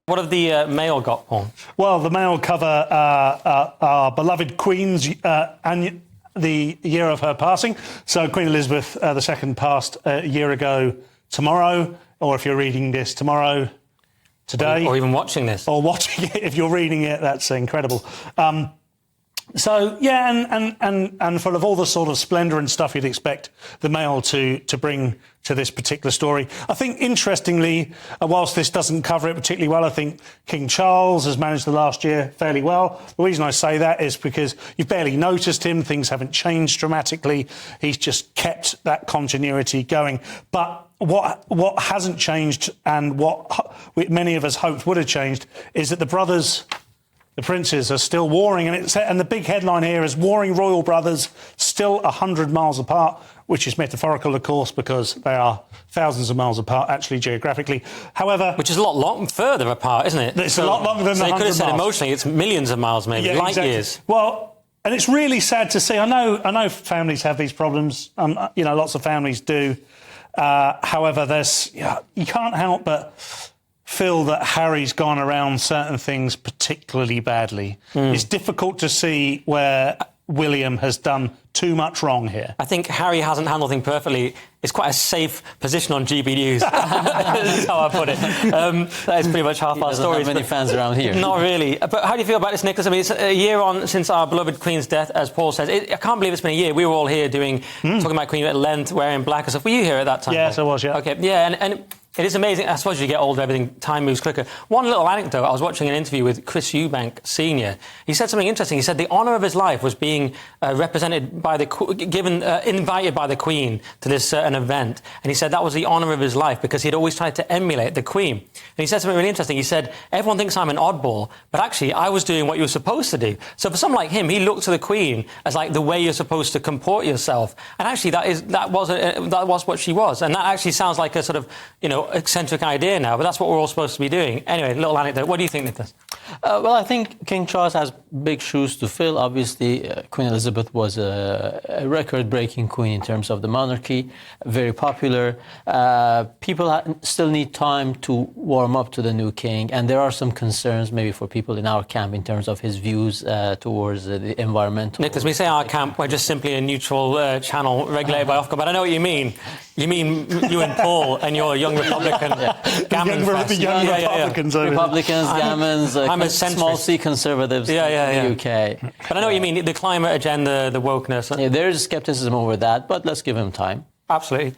What have the Mail got, Paul? Well, the Mail cover our beloved Queen's and the year of her passing. So Queen Elizabeth II passed a year ago tomorrow, or if you're reading this tomorrow, today. Or even watching this. Or watching it. If you're reading it, that's incredible. So, yeah, and full of all the sort of splendour and stuff you'd expect the Mail to bring to this particular story. I think, interestingly, whilst this doesn't cover it particularly well, I think King Charles has managed the last year fairly well. The reason I say that is because you've barely noticed him. Things haven't changed dramatically. He's just kept that continuity going. But what hasn't changed, and what many of us hoped would have changed, is that the brothers... the princes are still warring, and the big headline here is warring royal brothers still 100 miles apart, which is metaphorical, of course, because they are thousands of miles apart, actually, geographically. However... which is a lot further apart, isn't it? It's a lot longer than the 100 miles. So you could have said emotionally it's millions of miles, maybe, yeah, light exactly. years. Well, and it's really sad to see. I know families have these problems. Lots of families do. However, you can't help but feel that Harry's gone around certain things particularly badly. It's difficult to see where William has done too much wrong here. I think Harry hasn't handled things perfectly. It's quite a safe position on GB News. That's how I put it. That is pretty much half our story. Not many fans around here. Not really. But how do you feel about this, Nicholas? I mean, it's a year on since our beloved Queen's death, as Paul says. I can't believe it's been a year. We were all here talking about Queen at length, wearing black and stuff. Were you here at that time? Yes, Paul? I was, yeah. OK, yeah, and it is amazing. I suppose you get older, time moves quicker. One little anecdote, I was watching an interview with Chris Eubank Sr. He said something interesting. He said the honour of his life was being represented by invited by the Queen to this certain event. And he said that was the honour of his life because he'd always tried to emulate the Queen. And he said something really interesting. He said, everyone thinks I'm an oddball, but actually I was doing what you were supposed to do. So for someone like him, he looked to the Queen as like the way you're supposed to comport yourself. And actually that was what she was. And that actually sounds like a sort of, eccentric idea now, but that's what we're all supposed to be doing. Anyway, little anecdote. What do you think, Nicholas? Well, I think King Charles has big shoes to fill. Obviously, Queen Elizabeth was a record-breaking queen in terms of the monarchy, very popular. People still need time to warm up to the new king, and there are some concerns maybe for people in our camp in terms of his views towards the environmental... Nicholas, when we say our camp, we're just simply a neutral channel regulated by Ofcom, but I know what you mean. You mean you and Paul and your young Republican gammon fest. The young Republicans over Republicans, gammons, I'm a centrist. Small C conservatives in the UK. But I know what you mean, the climate agenda, the wokeness. Yeah, there is skepticism over that, but let's give him time. Absolutely.